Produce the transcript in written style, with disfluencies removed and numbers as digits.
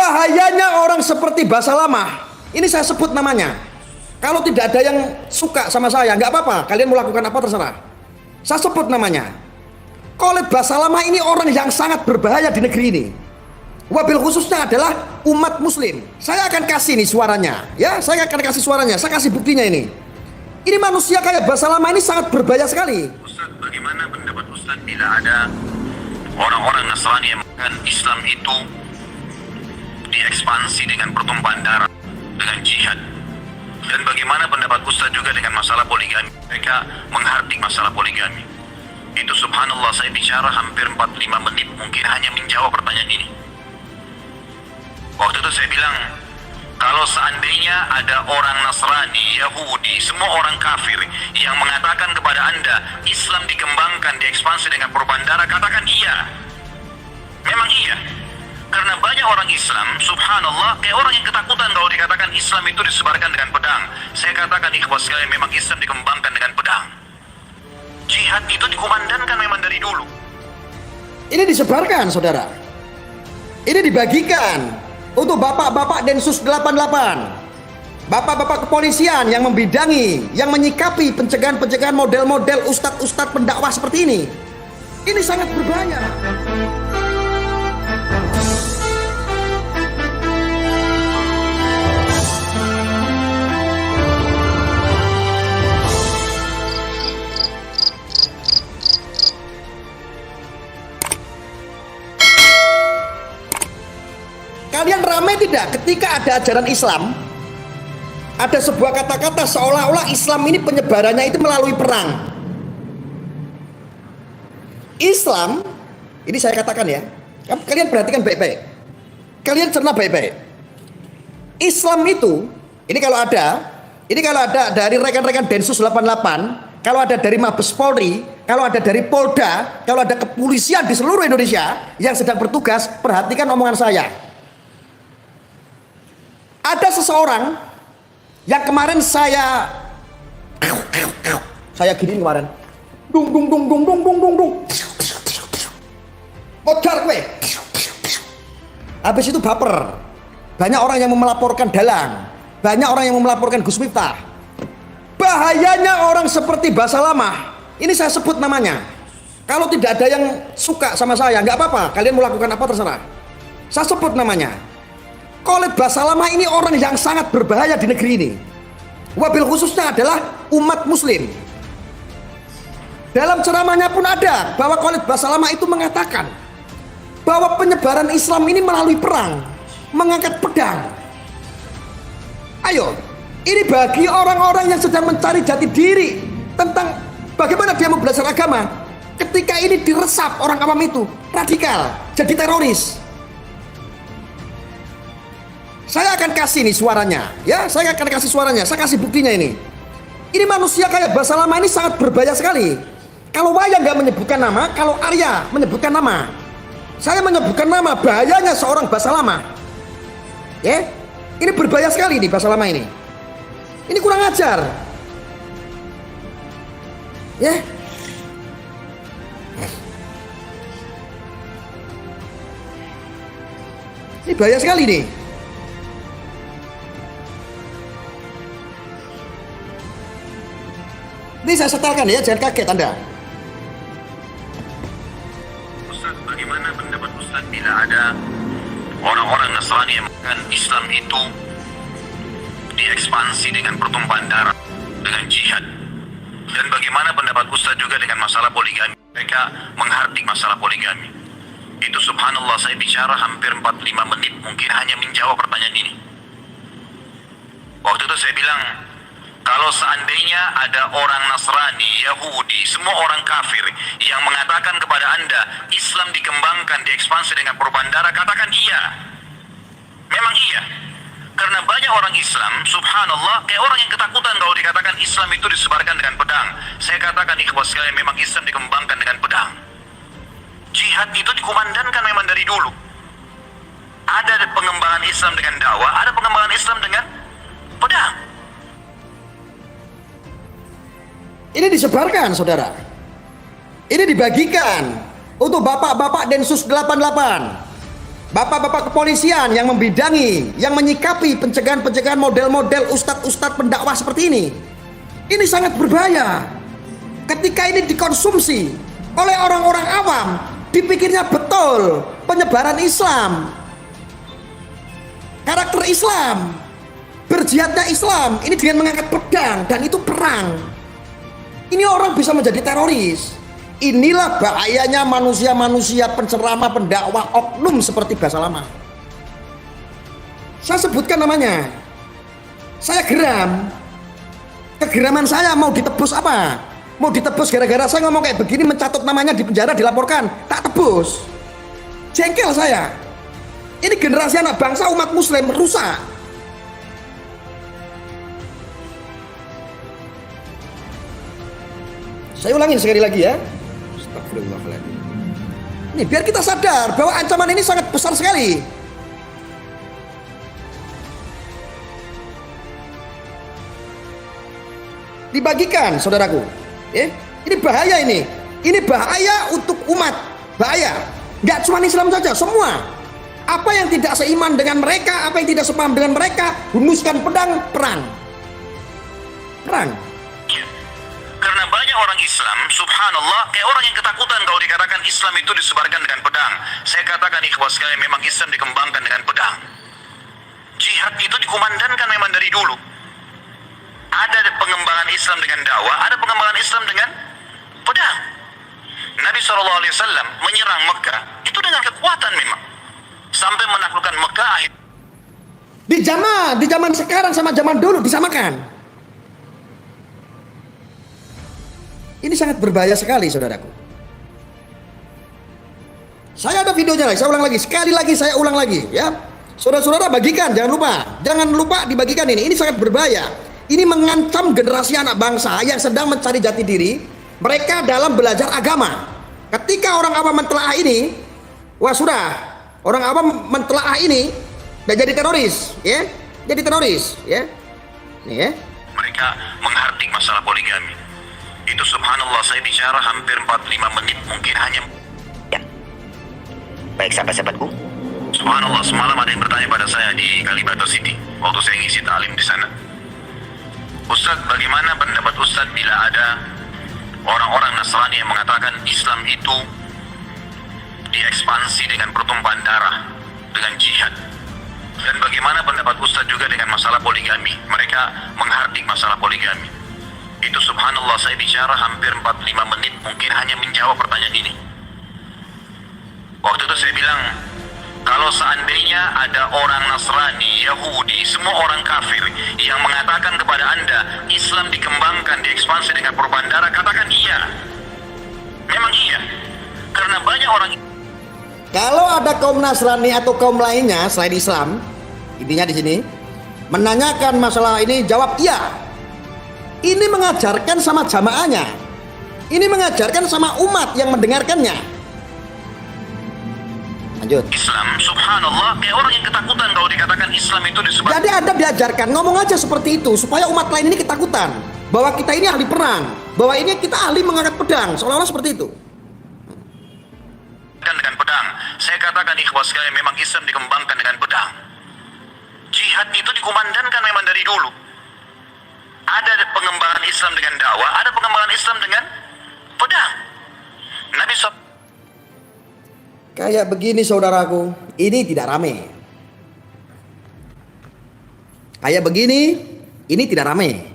Bahayanya orang seperti Basalamah, ini saya sebut namanya. Kalau tidak ada yang suka sama saya, nggak apa-apa, kalian mau lakukan apa terserah. Saya sebut namanya. Khalid Basalamah ini orang yang sangat berbahaya di negeri ini. Wabil khususnya adalah umat muslim. Saya akan kasih nih suaranya, ya, saya akan kasih suaranya, saya kasih buktinya ini. Ini manusia kayak Basalamah ini sangat berbahaya sekali. Ustaz, bagaimana pendapat Ustaz bila ada orang-orang Nasrani yang mengatakan Islam itu diekspansi dengan pertumpahan darah, dengan jihad? Dan bagaimana pendapat Ustaz juga dengan masalah poligami? Mereka menghardik masalah poligami. Itu subhanallah, saya bicara hampir 45 menit mungkin hanya menjawab pertanyaan ini. Waktu itu saya bilang, kalau seandainya ada orang Nasrani, Yahudi, semua orang kafir yang mengatakan kepada Anda Islam dikembangkan, diekspansi dengan perubahan darah, katakan iya. Memang iya. Karena banyak orang Islam, subhanallah, kayak orang yang ketakutan kalau dikatakan Islam itu disebarkan dengan pedang. Saya katakan ikhwas sekalian, memang Islam dikembangkan dengan pedang. Jihad itu dikumandangkan memang dari dulu. Ini disebarkan, saudara. Ini dibagikan untuk bapak-bapak Densus 88, bapak-bapak kepolisian yang membidangi, yang menyikapi pencegahan-pencegahan model-model ustadz-ustadz pendakwah seperti ini. Ini sangat berbahaya. Kalian ramai tidak ketika ada ajaran Islam, ada sebuah kata-kata seolah-olah Islam ini penyebarannya itu melalui perang. Islam, ini saya katakan ya, kalian perhatikan baik-baik, kalian cerna baik-baik. Islam itu, ini kalau ada dari rekan-rekan Densus 88, kalau ada dari Mabes Polri, kalau ada dari Polda, kalau ada kepolisian di seluruh Indonesia yang sedang bertugas, perhatikan omongan saya. Ada seseorang yang kemarin saya giniin kemarin, dung dung dung dung dung dung dung dung, mojar gue. Habis itu baper. Banyak orang yang melaporkan Dalang, banyak orang yang melaporkan Gus Miftah. Bahayanya orang seperti Basalamah, ini saya sebut namanya. Kalau tidak ada yang suka sama saya, nggak apa-apa, kalian mau lakukan apa terserah. Saya sebut namanya. Khalid Basalamah ini orang yang sangat berbahaya di negeri ini. Wabil khususnya adalah umat muslim. Dalam ceramahnya pun ada bahwa Khalid Basalamah itu mengatakan bahwa penyebaran Islam ini melalui perang, mengangkat pedang. Ayo, ini bagi orang-orang yang sedang mencari jati diri tentang bagaimana dia mau belajar agama. Ketika ini diresap orang awam itu radikal, jadi teroris. Saya akan kasih nih suaranya, ya, saya akan kasih suaranya, saya kasih buktinya ini. Ini manusia kayak Basalamah ini sangat berbahaya sekali. Kalau Wayang nggak menyebutkan nama, kalau Arya menyebutkan nama, saya menyebutkan nama, bahayanya seorang Basalamah. Ya, ini berbahaya sekali nih Basalamah ini. Ini kurang ajar. Ya. Ini bahaya sekali nih. Ini saya setelkan ya, jangan kaget Anda. Ustaz, bagaimana pendapat Ustaz bila ada orang-orang Nasrani yang mengatakan Islam itu diekspansi dengan pertumpahan darah, dengan jihad? Dan bagaimana pendapat Ustaz juga dengan masalah poligami? Mereka menghardik masalah poligami. Itu subhanallah, saya bicara hampir 45 menit mungkin hanya menjawab pertanyaan ini. Waktu itu saya bilang, kalau seandainya ada orang Nasrani, Yahudi, semua orang kafir yang mengatakan kepada Anda Islam dikembangkan, diekspansi dengan perubahan darah, katakan iya. Memang iya. Karena banyak orang Islam, subhanallah, kayak orang yang ketakutan kalau dikatakan Islam itu disebarkan dengan pedang. Saya katakan ikhwas sekalian, memang Islam dikembangkan dengan pedang. Jihad itu dikumandangkan memang dari dulu. Ada pengembangan Islam dengan dakwah, ada pengembangan Islam dengan pedang. Ini disebarkan, saudara. Ini dibagikan untuk bapak-bapak Densus 88, bapak-bapak kepolisian yang membidangi, yang menyikapi pencegahan-pencegahan model-model ustadz-ustadz pendakwah seperti ini sangat berbahaya. Ketika ini dikonsumsi oleh orang-orang awam, dipikirnya betul penyebaran Islam, karakter Islam, berjihadnya Islam, ini dengan mengangkat pedang, dan itu perang. Ini orang bisa menjadi teroris. Inilah bahayanya manusia-manusia penceramah, pendakwah, oknum seperti Basalamah. Saya sebutkan namanya. Saya geram. Kegeraman saya mau ditebus apa? Mau ditebus gara-gara saya ngomong kayak begini, mencatut namanya di penjara, dilaporkan, tak tebus. Jengkel saya. Ini generasi anak bangsa umat muslim rusak. Saya ulangin sekali lagi ya. Astagfirullahaladzim. Ini biar kita sadar bahwa ancaman ini sangat besar sekali. Dibagikan, saudaraku. Ini bahaya ini. Ini bahaya untuk umat. Bahaya. Gak cuma Islam saja, semua. Apa yang tidak seiman dengan mereka, apa yang tidak sepaham dengan mereka, hunuskan pedang, perang. Perang. Karena banyak orang Islam, subhanallah, kayak orang yang ketakutan kalau dikatakan Islam itu disebarkan dengan pedang. Saya katakan ikhwas sekalian, memang Islam dikembangkan dengan pedang. Jihad itu dikumandangkan memang dari dulu. Ada pengembangan Islam dengan dakwah, ada pengembangan Islam dengan pedang. Nabi SAW menyerang Mekah itu dengan kekuatan memang, sampai menaklukkan Mekah. Di zaman sekarang sama zaman dulu disamakan. Ini sangat berbahaya sekali, saudaraku. Saya ada videonya lagi, saya ulang lagi. Sekali lagi saya ulang lagi ya. Saudara-saudara bagikan, jangan lupa. Jangan lupa dibagikan ini. Ini sangat berbahaya. Ini mengancam generasi anak bangsa yang sedang mencari jati diri mereka dalam belajar agama. Ketika orang awam mentelaah ini, wah sudah, orang awam mentelaah ini dan jadi teroris, ya. Jadi teroris, ya. Nih ya. Mereka menghardik masalah poligami. Itu subhanallah, saya bicara hampir 45 menit, mungkin hanya. Ya. Baik sahabat-sahabatku. Subhanallah, semalam ada yang bertanya pada saya di Kalibata City waktu saya ngisi ta'lim di sana. Ustaz, bagaimana pendapat Ustaz bila ada orang-orang Nasrani yang mengatakan Islam itu diekspansi dengan pertumpahan darah, dengan jihad? Dan bagaimana pendapat Ustaz juga dengan masalah poligami? Mereka menghardik masalah poligami. Itu subhanallah, saya bicara hampir 45 menit, mungkin hanya menjawab pertanyaan ini. Waktu itu saya bilang, kalau seandainya ada orang Nasrani, Yahudi, semua orang kafir yang mengatakan kepada Anda Islam dikembangkan, diekspansi dengan perubahan darah, katakan iya. Memang iya. Karena banyak orang. Kalau ada kaum Nasrani atau kaum lainnya selain Islam, intinya di sini menanyakan masalah ini, jawab iya. Ini mengajarkan sama jamaahnya. Ini mengajarkan sama umat yang mendengarkannya. Lanjut. Islam, subhanallah, kayak orang yang ketakutan kalau dikatakan Islam itu disebut. Jadi Anda diajarkan ngomong aja seperti itu supaya umat lain ini ketakutan bahwa kita ini ahli perang, bahwa ini kita ahli mengangkat pedang, seolah-olah seperti itu. Dengan pedang, saya katakan ikhwas sekalian, memang Islam dikembangkan dengan pedang. Jihad itu dikumandangkan memang dari dulu. Ada pengembangan Islam dengan dakwah, ada pengembangan Islam dengan pedang. Nabi SAW. Kayak begini saudaraku, ini tidak rame. Kayak begini, ini tidak rame.